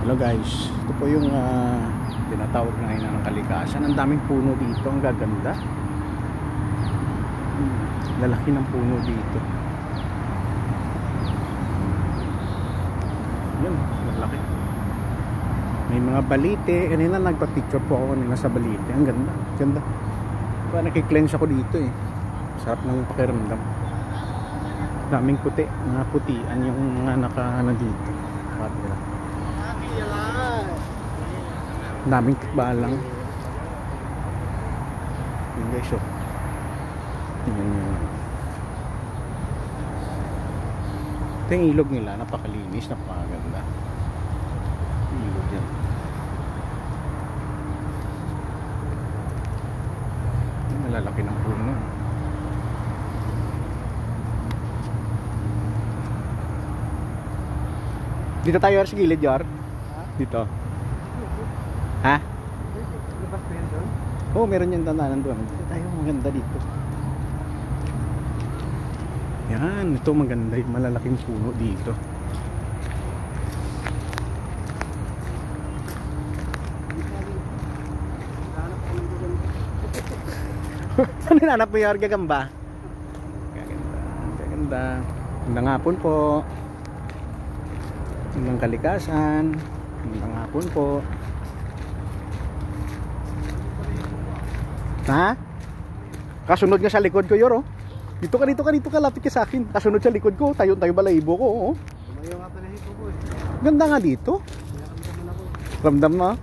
Hello guys, ito po yung tinatawag na ngayon ng kalikasan. Ang daming puno dito, ang gaganda. Lalaki ng puno dito. Yan, lalaki. May mga balite. Kanina nagpa-picture po ako kanina sa balite. Ang ganda, ganda. Parang nakiklense ako dito eh. Sarap ng pakiramdam. Daming puti, mga putian yung mga naka-ano dito. Daming tikbalang. Yun guys, oh. Tingnan nyo. Ito yung ilog nila, napakalinis, napakaganda. Ilog yan. Malalaki ng puno. Dito tayo sa gilid, Jar. Dito. Ha? Labas ba yan doon? Oo, meron yung tananan doon. Dito tayo, maganda dito. Yan, ito maganda yung malalaking puno dito. Saan hinanap mo yung gagamba? Gaganda, gaganda. Magandang hapon po. Magandang kalikasan. Magandang hapon po. Ha? Kasunod nga sa likod ko, Yor, oh. Dito ka, lapit ka sa akin. Kasunod sa likod ko, tayo balahibo ko, oh. Tumayo nga pala hito ko eh. Ganda nga dito. Ramdam na.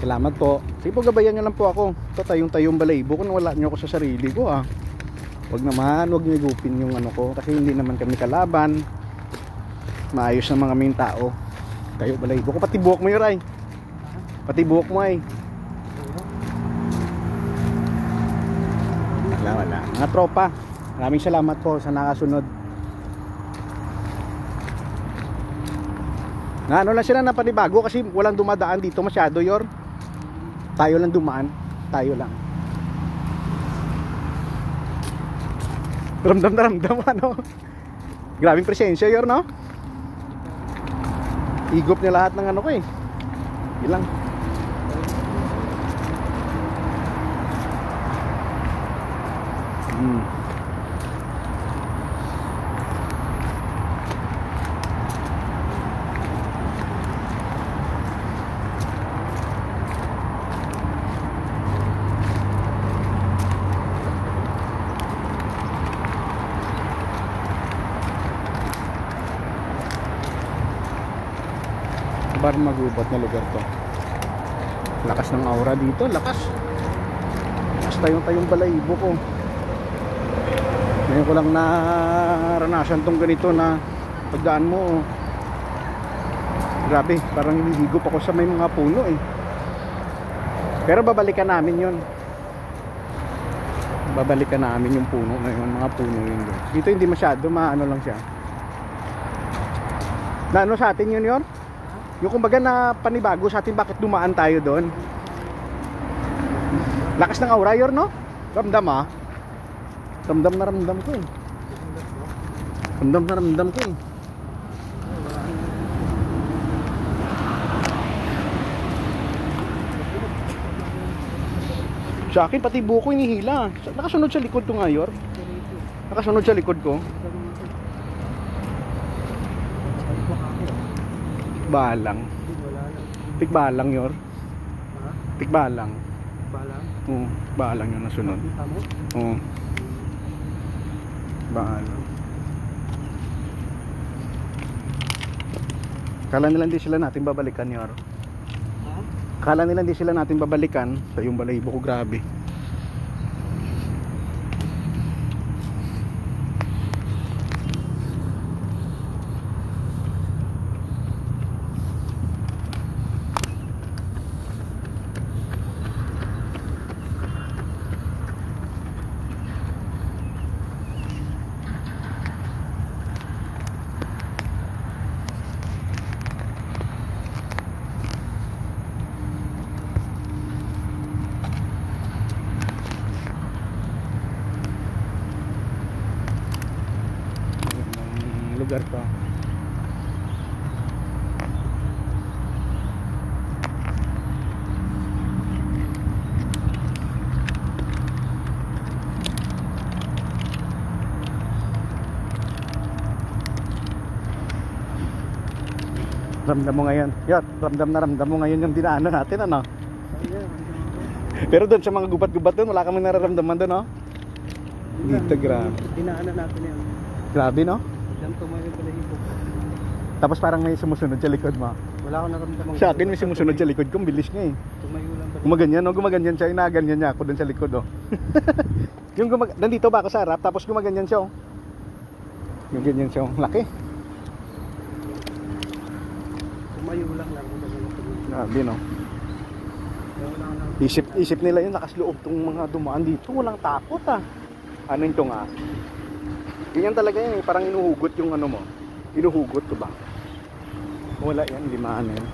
Salamat po. Sige po, gabayan nyo lang po ako. Ito, tayong balahibo ko. Wala nyo ako sa sarili ko, ah. Huwag naman, huwag nyo igupin yung ano ko. Kasi hindi naman kami kalaban. Maayos na mga kaming tao. Tayo balahibo ko. Pati buhok mo yun, ay. Pati buhok mo, ay. Wala. Mga tropa, maraming salamat po sa nakasunod. Na ano lang sila na panibago kasi walang dumadaan dito masyado, Yor. Tayo lang dumaan. Tayo lang. Ramdam na ramdam, ano. Grabing presensya, Yor, no? Igop niya lahat ng ano ko eh. Ilang. Bar magubat na lugar to. Lakas ng aura dito, lakas tayong balahibo ko. Ngayon ko lang naranasan tong ganito na pagdaan mo, oh. Grabe, parang nilihigop ako sa may mga puno eh. Pero babalikan namin yun. Babalikan namin yung puno na yun, mga puno yun. Dito hindi masyado, maano lang siya. Na ano sa atin yun, Yor? Yung kumbaga na panibago sa atin, bakit dumaan tayo doon? Lakas ng aura, Yor, no? Ramdam, ah. Ramdam na ramdam ko eh. Ramdam na ramdam ko eh. Sa akin, pati buko inihila. Nakasunod sa likod ko nga, Yor. Nakasunod sa likod ko. Balang. Tikbalang, Yor. Tikbalang. Balang? Oo, balang yung nasunod. Oo. Balang. Kala nila hindi sila natin babalikan, Yor. Kala nila hindi sila natin babalikan. Sa yung balahibo ko, grabe. lugar to. Ramdam mo ngayon, Yor, ramdam mo ngayon yung dinaanan natin, ano? Ayan. Pero doon sa mga gubat-gubat doon, wala kami nararamdaman doon, no? Dito, grabe. Dinaanan natin yan. Grabe, no? Diyan tumayo pala hipo. Tapos parang may sumusunod sa likod mo. Wala akong naramdaman. Sa akin may sumusunod sa likod ko, ang bilis niya eh. Tumayo lang pala. Gumaganyan, no? Gumaganyan siya, inaganyan niya ako doon sa likod, oh. Yung nandito ba ako sa harap, tapos gumaganyan siya, oh. Yung ganyan siya, oh. Laki. Tumayo lang. Grabe, no? Isip nila yun, nakasloob tong mga dumaan dito, walang takot, ah. Ano ito nga? Ganyan talaga yun, eh. Parang inuhugot yung ano mo. Inuhugot ko ba? Wala yan, limaan na yan.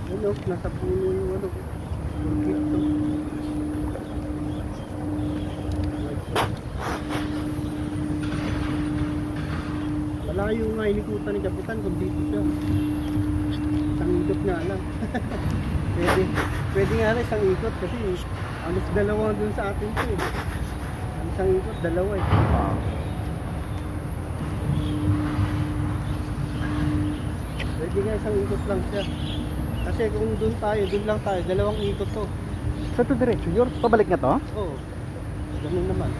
Ano, nasa puno yung ano. Dito. Malayo nga inikutan ni Kapitan kung dito siya. Isang ikot nga lang. Pwede nga lang isang ikot kasi alos dalawa dun sa atin ko eh. Ang isang ikot, dalawa eh. Pwede nga isang ikot lang siya. Kasi kung dun lang tayo, dalawang ikot to. So to diretso, Yor, pabalik na to? Oo. Ganun naman.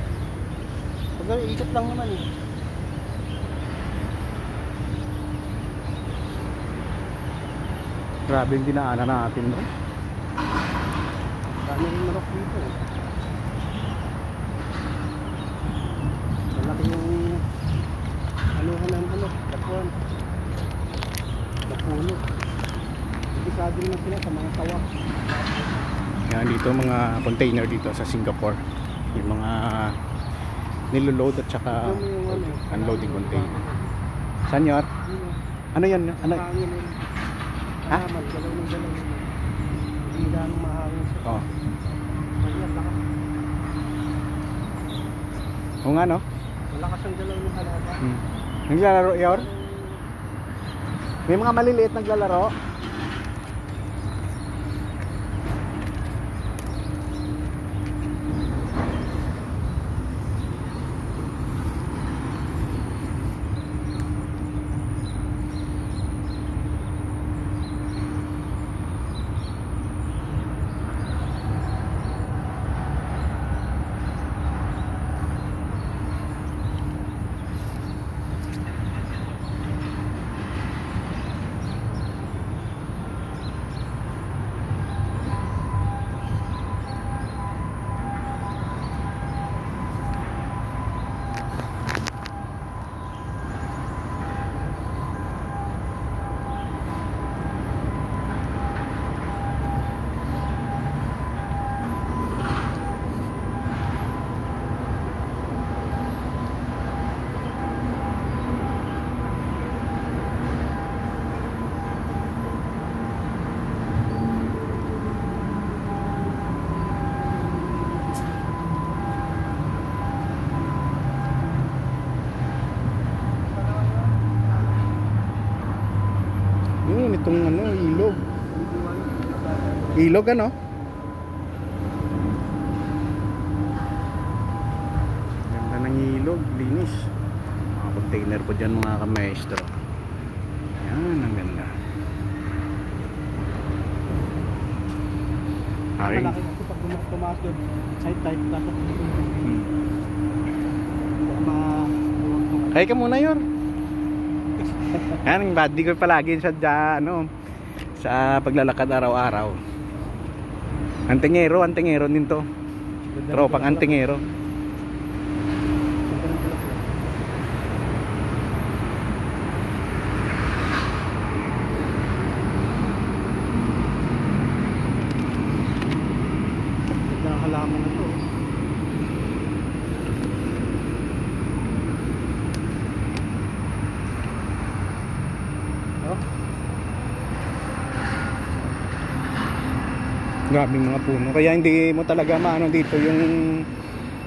Pag ikot lang naman eh. Grabe yung dinaanan natin, no? Dami rin manok dito eh. Malaki yung anuhan ng manok, lapuan. Lapuno. Ibisado naman sila sa mga tawa. Yan dito mga container dito sa Singapore. Yung mga niloload at saka unloading container. Saan, Yor? Ano yan? Ano? Hangin yun. Ha? Galaw ng galaw. Hindi ganong mahangin siya. Oh. Malakas lakas. Oo nga, no? Malakas ang galaw ng halaman. Naglalaro, Yor? May mga maliliit naglalaro. Itong ano, ilog. Ilog, ano? Ganda ng ilog, linis. Mga container po dyan mga kamaestro. Yan, ang ganda. Ay. Malaki kasi pag tumaas doon, side-type pasok. Kaya ka muna, Yor. Yan, ang body ko palagi sa ano, sa paglalakad araw-araw. Antingero din to. Tropang antingero. Halaman na to. Grabing mga puno. Kaya hindi mo talaga maano dito yung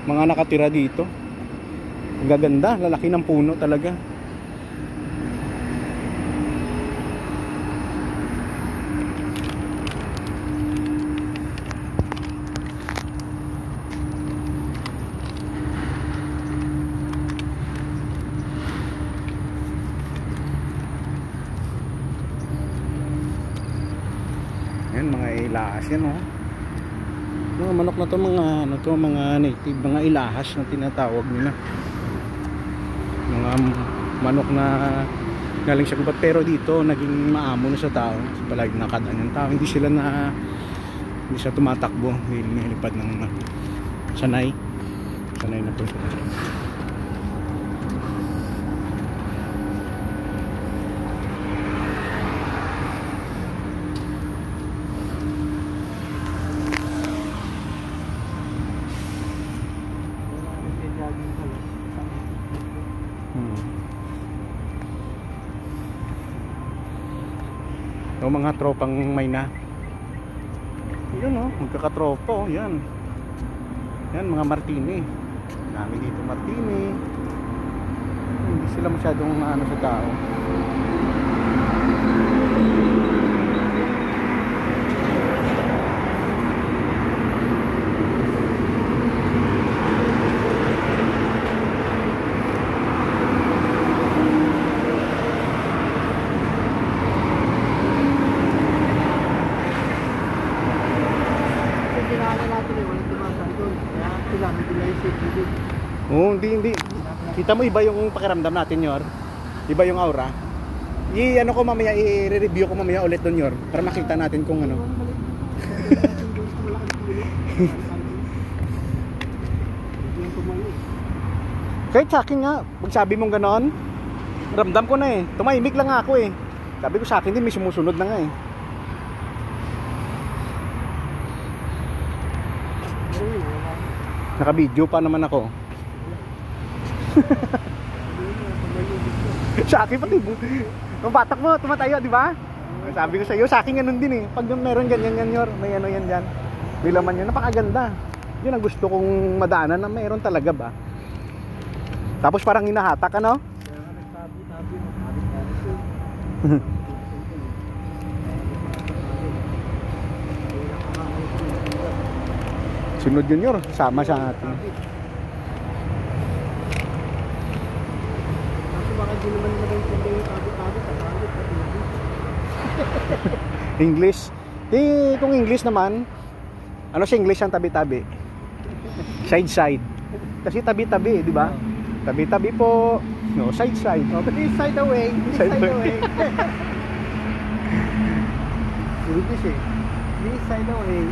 mga nakatira dito. Ang gaganda, lalaki ng puno talaga. Yan, mga ilahas yan, oh. Mga manok na to, mga ano to, mga native, mga ilahas na tinatawag nila. Mga manok na galing sa gubat, pero dito naging maamo na sa tao. Kasi palagi nakadaan yung tao, hindi sila tumatakbo, hindi nilipad ng sanay na to. So, mga tropang Mayna. Yun, oh, magkakatropa, oh, yan. Yan, mga Martini. Dami dito Martini. Hindi sila masyadong ano sa tao. Oh, hindi. Kita mo iba yung pakiramdam natin, Yor. Iba yung aura. Ano ko mamaya, i-review ko mamaya ulit doon, Yor, para makita natin kung ano. Kahit sa akin nga, pag sabi mong ganon, ramdam ko na eh. Tumahimik lang ako eh. Sabi ko sa akin din, may sumusunod na nga eh. Naka-video pa naman ako. Sa akin pati yung batak mo tumatayo, di ba? Sabi ko sa iyo, sa akin ganun din eh. Pag meron ganyan Yor, may ano yan diyan. Bilaman yun, napakaganda. Yun ang gusto kong madaanan na meron talaga ba. Tapos parang hinahatak, ano? Sunod yun, Yor, sama sa atin. English. Kung English naman, ano sa English ang tabi-tabi? Side-side. Kasi tabi-tabi, di ba? Tabi-tabi po. No, side-side. Oh, but this side away. This side away. English eh. This side away.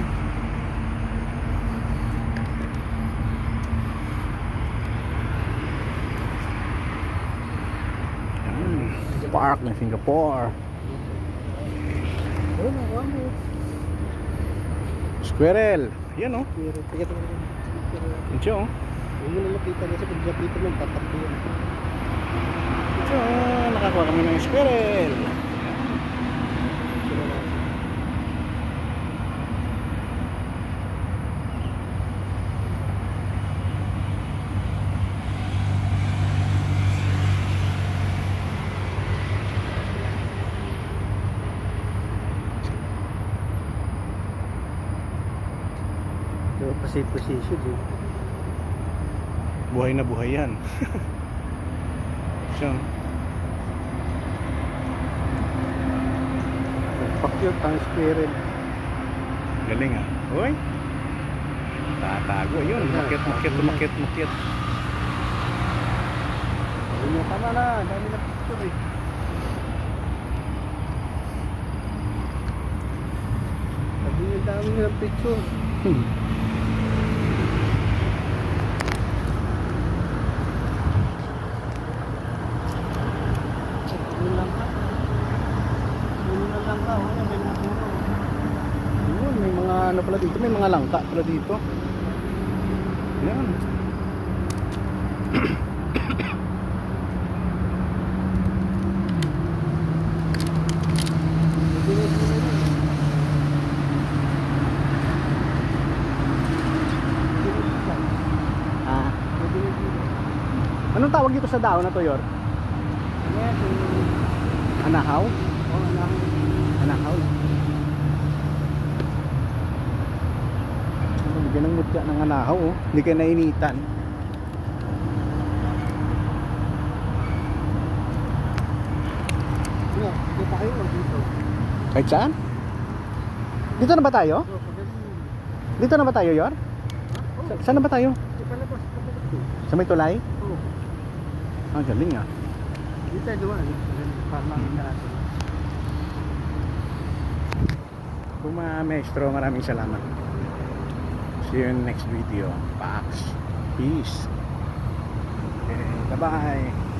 Park ng Singapore. Squirrel. Yan, oh. Ito, oh. Yung nalapitan niya sa paglapitan ng tatakbo yan. Ito, nakakuha kami ng squirrel. Safe position eh. Buhay na buhay yan. So, Pakyot ang squirrel. galing ah. Uy, tatago yun. Makit. Ayun, tama na. Dami na picture eh. Dami na picture. May mga ano pala dito, may mga langka pala dito. Yan. Anong tawag dito sa daon na to, Yor? Ano yan? Anahaw? Oo, alam. Anahaw. Bigyan ng mutya ng anahaw, oh. Hindi ka nainitan. Ano, dito pa kayo o dito? Kahit saan? Dito na ba tayo? Oo, pagaling. Dito na ba tayo, Yor? Saan na ba tayo? Dito palabas, palabas ko. Sa may tulay? Oo. Ah, galing ah. Dito tayo dumaan. Para makita natin. Kung mga maestro, maraming salamat. See you in the next video. Pax. Peace. Okay, bye-bye.